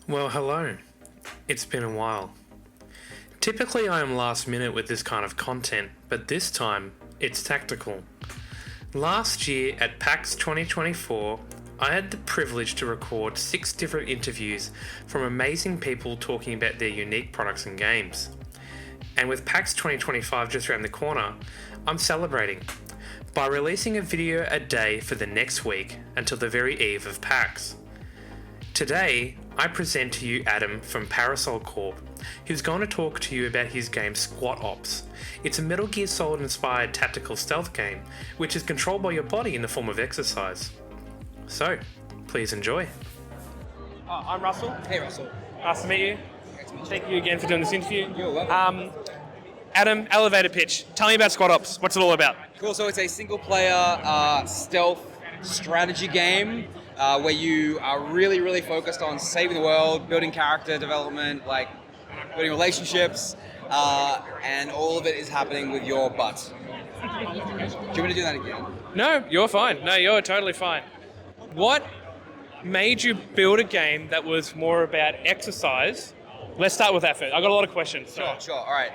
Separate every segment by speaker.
Speaker 1: Well, hello. It's been a while. Typically, I am last minute with this kind of content, but this time, it's tactical. Last year at PAX 2024, I had the privilege to record 6 different interviews from amazing people talking about their unique products and games. And with PAX 2025 just around the corner, I'm celebrating by releasing a video a day for the next week until the very eve of PAX. Today, I present to you Adam from Parasol Corp, who's going to talk to you about his game Squat Ops. It's a Metal Gear Solid inspired tactical stealth game, which is controlled by your body in the form of exercise. So, please enjoy. I'm Russell.
Speaker 2: Hey Russell.
Speaker 1: Nice to meet you. Thank you again for doing this interview.
Speaker 2: You're welcome.
Speaker 1: Adam, elevator pitch. Tell me about Squat Ops. What's it all about?
Speaker 2: Cool, so it's a single player stealth strategy game where you are really focused on saving the world, building character development, like building relationships, and all of it is happening with your butt. Do you want me to do that again?
Speaker 1: No, you're fine. No, you're totally fine. What made you build a game that was more about exercise? Let's start with that first. I've got a lot of questions.
Speaker 2: Sure. All right.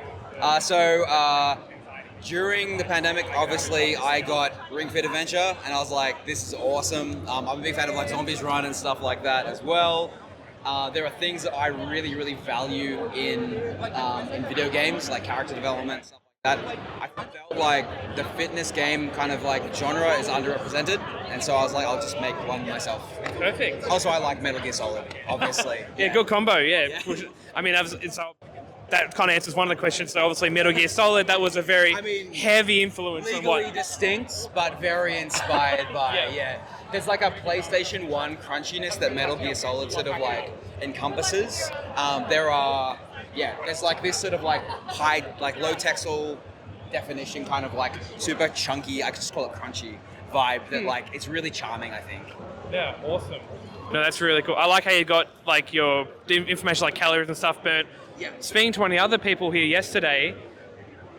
Speaker 2: During the pandemic, obviously, I got Ring Fit Adventure, and I was like, this is awesome. I'm a big fan of like Zombies Run and stuff like that as well. There are things that I really value in video games, like character development, stuff like that. I felt like the fitness game kind of like genre is underrepresented, and so I was like, I'll just make one myself.
Speaker 1: Perfect.
Speaker 2: Also, I like Metal Gear Solid, obviously.
Speaker 1: Yeah, good combo, yeah. I mean, that kind of answers one of the questions. So obviously Metal Gear Solid, that was a very heavy influence on what...
Speaker 2: Legally distinct, but very inspired by, yeah. There's like a PlayStation 1 crunchiness that Metal Gear Solid sort of like encompasses. There's like this sort of like high, like low texel definition kind of like super chunky, I could just call it crunchy vibe that like, it's really charming, I think.
Speaker 1: Yeah, awesome. No, that's really cool. I like how you got like your information like calories and stuff burnt.
Speaker 2: Yeah.
Speaker 1: Speaking to one of the other people here yesterday,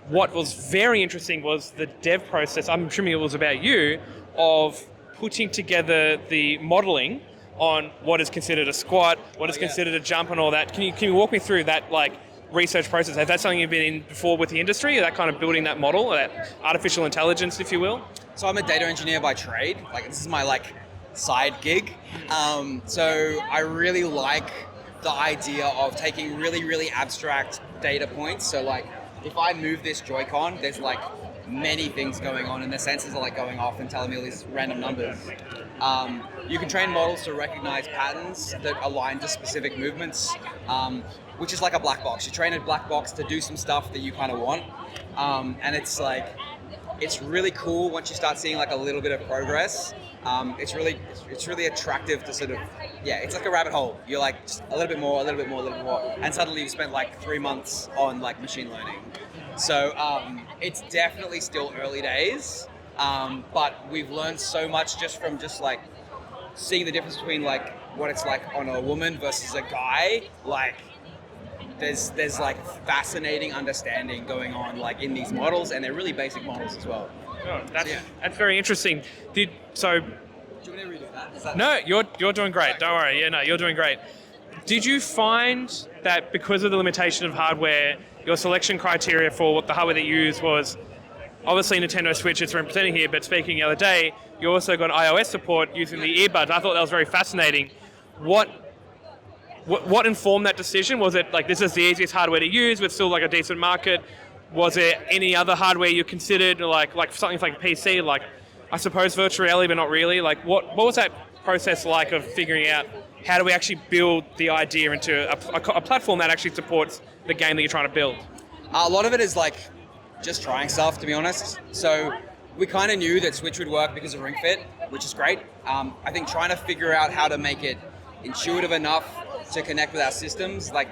Speaker 1: what was very interesting was the dev process, I'm assuming it was about you, of putting together the modeling on what is considered a squat, what is considered a jump and all that. Can you walk me through that like research process? Is that something you've been in before with the industry, or that kind of building that model, that artificial intelligence, if you will?
Speaker 2: So I'm a data engineer by trade. Like this is my like side gig. So I really like the idea of taking really abstract data points. So like if I move this Joy-Con, there's like many things going on and the sensors are like going off and telling me all these random numbers. You can train models to recognize patterns that align to specific movements, which is like a black box. You train a black box to do some stuff that you kind of want. And it's like, it's really cool once you start seeing like a little bit of progress. It's really attractive to sort of, it's like a rabbit hole. You're like just a little bit more, and suddenly you've spent like 3 months on like machine learning. So it's definitely still early days, but we've learned so much just from just like seeing the difference between like what it's like on a woman versus a guy. Like there's like fascinating understanding going on like in these models, and they're really basic models as well.
Speaker 1: Oh, that's very interesting.
Speaker 2: Do you want to redo that?
Speaker 1: No, you're doing great. Don't worry. Yeah, no, you're doing great. Did you find that because of the limitation of hardware, your selection criteria for what the hardware that you used was obviously Nintendo Switch, it's represented here, but speaking the other day, you also got iOS support using the earbuds. I thought that was very fascinating. What informed that decision? Was it like this is the easiest hardware to use with still like a decent market? Was there any other hardware you considered, like something like a PC, like I suppose virtual reality, but not really? Like what was that process like of figuring out how do we actually build the idea into a platform that actually supports the game that you're trying to build?
Speaker 2: A lot of it is like just trying stuff, to be honest. So we kind of knew that Switch would work because of Ring Fit, which is great. I think trying to figure out how to make it intuitive enough to connect with our systems, like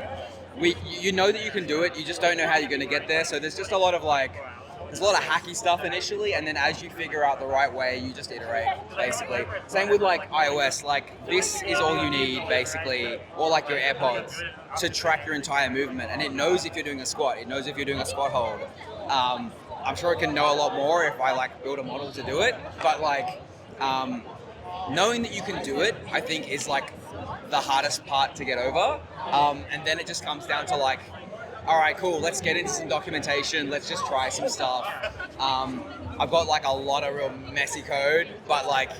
Speaker 2: you know that you can do it, you just don't know how you're going to get there. So there's just a lot of hacky stuff initially, and then as you figure out the right way, you just iterate, basically. Same with like iOS, like this is all you need, basically, or like your AirPods, to track your entire movement, and it knows if you're doing a squat, it knows if you're doing a squat hold. I'm sure it can know a lot more if I like build a model to do it, but like knowing that you can do it, I think is like the hardest part to get over. And then it just comes down to like, all right, cool, let's get into some documentation. Let's just try some stuff. I've got like a lot of real messy code, but like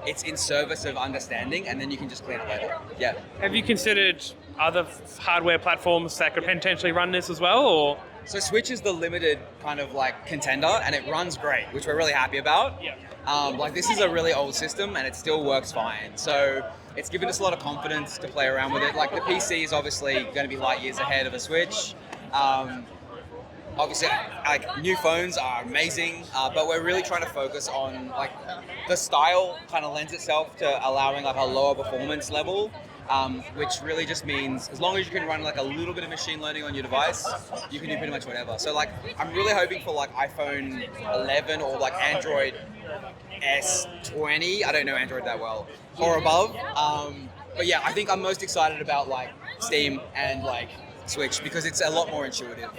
Speaker 2: it's in service of understanding, and then you can just clean it later. Yeah.
Speaker 3: Have you considered other hardware platforms that could potentially run this as well, or?
Speaker 2: So Switch is the limited kind of like contender, and it runs great, which we're really happy about.
Speaker 3: Yeah.
Speaker 2: Like this is a really old system, and it still works fine. So it's given us a lot of confidence to play around with it. Like the PC is obviously going to be light years ahead of a Switch. Obviously, like new phones are amazing, but we're really trying to focus on like the style kind of lends itself to allowing like a lower performance level, which really just means as long as you can run like a little bit of machine learning on your device, you can do pretty much whatever. So like I'm really hoping for like iPhone 11 or like Android S20. I don't know Android that well, or above. But yeah, I think I'm most excited about like Steam and like Switch because it's a lot more intuitive.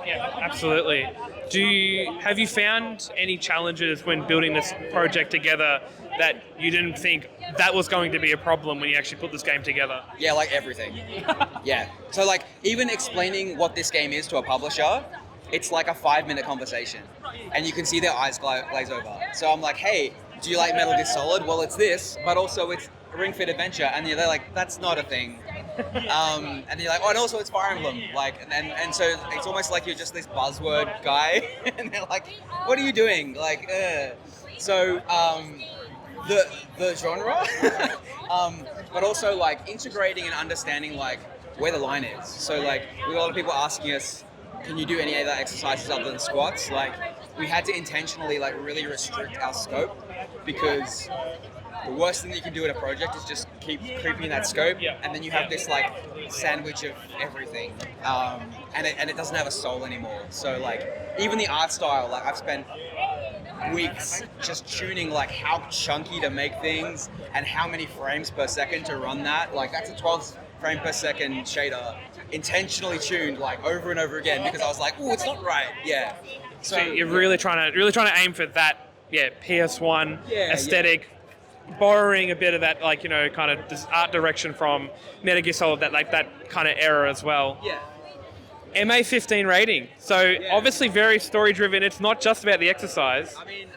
Speaker 3: Yeah, absolutely. Have you found any challenges when building this project together that you didn't think that was going to be a problem when you actually put this game together?
Speaker 2: Yeah, like everything. Yeah. So like even explaining what this game is to a publisher, it's like a 5-minute conversation, and you can see their eyes glaze over. So I'm like, hey, do you like Metal Gear Solid? Well, it's this, but also it's Ring Fit Adventure, and they're like, that's not a thing. And you're like, oh, and also it's Fire Emblem, like, and so it's almost like you're just this buzzword guy, and they're like, what are you doing? Like, so the genre, but also like integrating and understanding like where the line is. So like, we have a lot of people asking us, can you do any other exercises other than squats? Like, we had to intentionally like really restrict our scope because the worst thing that you can do in a project is just keep creeping that scope, and then you have this like sandwich of everything, and it doesn't have a soul anymore. So like even the art style, like I've spent weeks just tuning like how chunky to make things and how many frames per second to run that. Like that's a 12 frame per second shader, intentionally tuned like over and over again because I was like, oh, it's not right. Yeah.
Speaker 3: So you're really trying to aim for that, PS1 aesthetic.
Speaker 2: Yeah.
Speaker 3: Borrowing a bit of that, like, kind of this art direction from Metal Gear Solid, that kind of era as well.
Speaker 2: Yeah.
Speaker 3: MA15 rating. So obviously very story driven. It's not just about the exercise.
Speaker 2: I mean,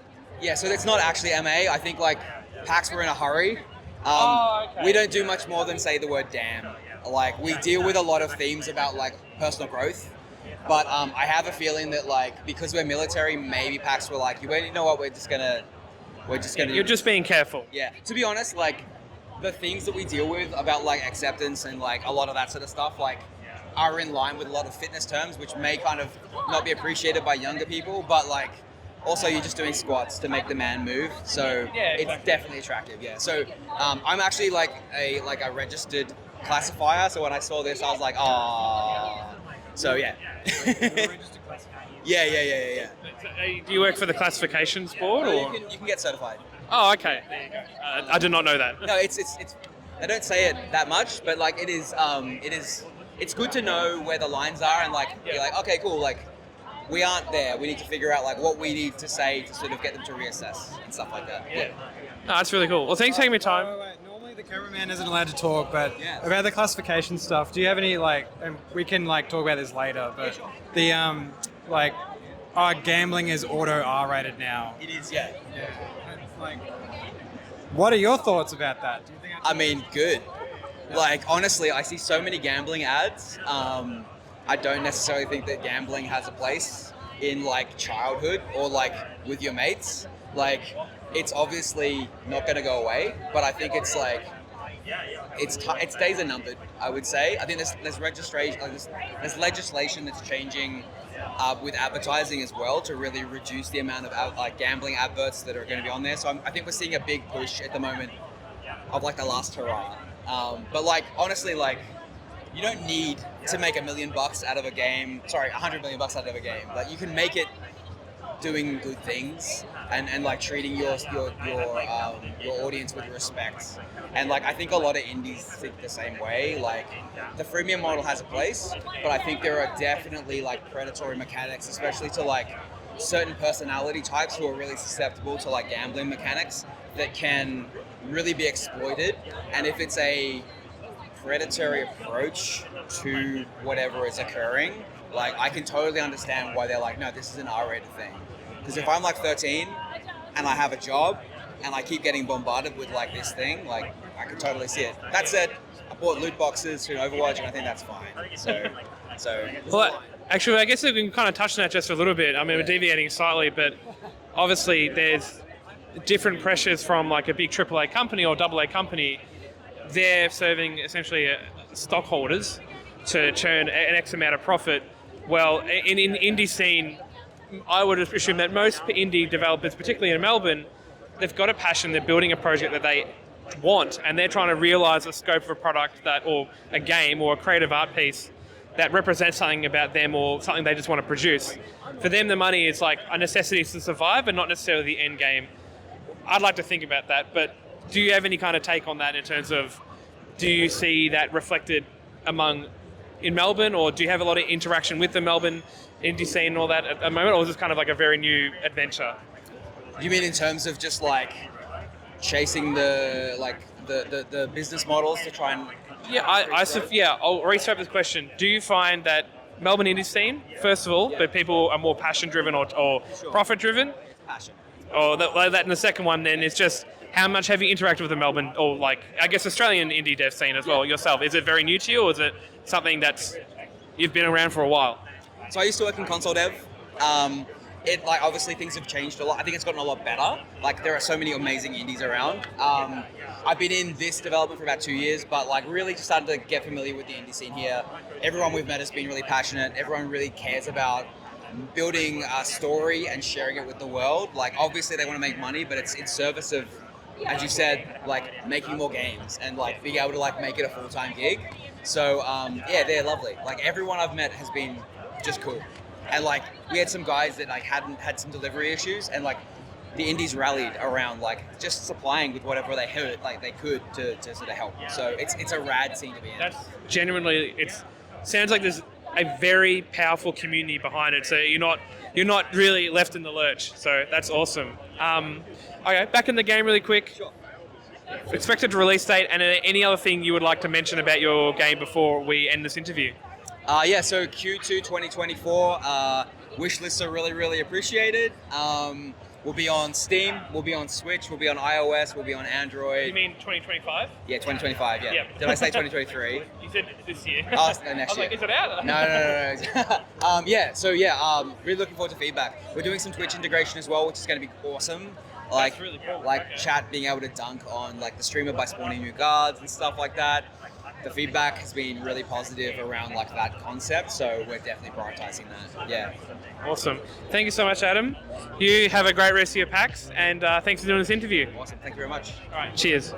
Speaker 2: yeah. So it's not actually MA. I think like PAX were in a hurry.
Speaker 3: Okay.
Speaker 2: We don't do much more than say the word damn. Like we deal with a lot of themes about like personal growth. But I have a feeling that like because we're military, maybe PAX were like, you know what, we're just gonna.
Speaker 3: You're just being careful.
Speaker 2: Yeah. To be honest, like the things that we deal with about like acceptance and like a lot of that sort of stuff, like are in line with a lot of fitness terms, which may kind of not be appreciated by younger people, but like also you're just doing squats to make the man move. So it's definitely attractive. Yeah. So I'm actually like a registered classifier. So when I saw this, I was like, oh. So yeah. Yeah.
Speaker 3: Do you work for the classifications board, or
Speaker 2: you can get certified?
Speaker 3: Oh, okay. There you go. I did not know that.
Speaker 2: No, it's. I don't say it that much, but like it is. It's good to know where the lines are and like be like, okay, cool. Like we aren't there. We need to figure out like what we need to say to sort of get them to reassess and stuff like that. Yeah.
Speaker 3: No, that's really cool. Well, thanks for taking me time.
Speaker 4: Wait. Normally the cameraman isn't allowed to talk, but about the classification stuff, do you have any like? And we can like talk about this later, but the like. Gambling is auto R-rated now.
Speaker 2: It is, yeah.
Speaker 4: Like, what are your thoughts about that? Do you think
Speaker 2: I mean, good. Like, honestly, I see so many gambling ads. I don't necessarily think that gambling has a place in, like, childhood or, like, with your mates. Like, it's obviously not going to go away, but I think it's, like, its days are numbered, I would say. I think there's legislation that's changing with advertising as well to really reduce the amount of like gambling adverts that are going to be on there. So I think we're seeing a big push at the moment of like the last hurrah. But like honestly, like you don't need to make $1 million out of a game. Sorry, $100 million out of a game. Like you can make it doing good things and like treating your audience with respect. And like I think a lot of indies think the same way. Like the freemium model has a place, but I think there are definitely like predatory mechanics, especially to like certain personality types who are really susceptible to like gambling mechanics that can really be exploited. And if it's a predatory approach to whatever is occurring, like I can totally understand why they're like, no, this is an R-rated thing. Because if I'm like 13 and I have a job and I keep getting bombarded with like this thing, like I can totally see it. That said, I bought loot boxes for Overwatch and I think that's fine. So
Speaker 3: Well, actually, I guess we can kind of touch on that just a little bit. I mean, we're deviating slightly, but obviously there's different pressures from like a big AAA company or AA company. They're serving essentially stockholders to churn an X amount of profit. Well, in indie scene, I would assume that most indie developers, particularly in Melbourne, they've got a passion. They're building a project that they want, and they're trying to realise the scope of a product that, or a game, or a creative art piece that represents something about them or something they just want to produce. For them, the money is like a necessity to survive, and not necessarily the end game. I'd like to think about that, but do you have any kind of take on that in terms of, do you see that reflected in Melbourne, or do you have a lot of interaction with the Melbourne indie scene and all that at the moment, or is this kind of like a very new adventure?
Speaker 2: you mean in terms of just like chasing the business models to try and
Speaker 3: I'll reshape this question. Do you find that Melbourne indie scene, first of all, that people are more passion driven or profit driven?
Speaker 2: passion?
Speaker 3: Or that, and the second one then is just how much have you interacted with the Melbourne, or like, I guess, Australian indie dev scene as well yourself? Is it very new to you, or is it something that's you've been around for a while?
Speaker 2: So I used to work in console dev. It like obviously things have changed a lot. I think it's gotten a lot better. Like there are so many amazing indies around. I've been in this development for about 2 years, but like really just started to get familiar with the indie scene here. Everyone we've met has been really passionate. Everyone really cares about building a story and sharing it with the world. Like obviously they want to make money, but it's in service of, as you said, like making more games and like being able to like make it a full-time gig. So they're lovely. Like everyone I've met has been just cool. And like we had some guys that like had some delivery issues, and like the indies rallied around like just supplying with whatever they heard like they could to sort of help. So it's a rad scene to be in.
Speaker 3: That's genuinely, it sounds like there's a very powerful community behind it. So you're not really left in the lurch. So that's awesome. Okay, back in the game really quick.
Speaker 2: Sure.
Speaker 3: Expected release date, and any other thing you would like to mention about your game before we end this interview?
Speaker 2: So Q2 2024, wish lists are really, really appreciated. We'll be on Steam, we'll be on Switch, we'll be on iOS, we'll be on Android.
Speaker 3: You mean 2025?
Speaker 2: Yeah, 2025, yeah.
Speaker 3: Yep.
Speaker 2: Did I say 2023?
Speaker 3: You said this year.
Speaker 2: Oh, next
Speaker 3: I was
Speaker 2: year.
Speaker 3: like, is it out?
Speaker 2: No. Really looking forward to feedback. We're doing some Twitch integration as well, which is going to be awesome. Like,
Speaker 3: That's really cool.
Speaker 2: like
Speaker 3: Okay.
Speaker 2: chat being able to dunk on like the streamer by spawning new guards and stuff like that. The feedback has been really positive around like that concept, so we're definitely prioritizing that. Yeah.
Speaker 3: Awesome. Thank you so much, Adam. You have a great rest of your PAX, and thanks for doing this interview.
Speaker 2: Awesome. Thank you very much.
Speaker 3: All right, cheers.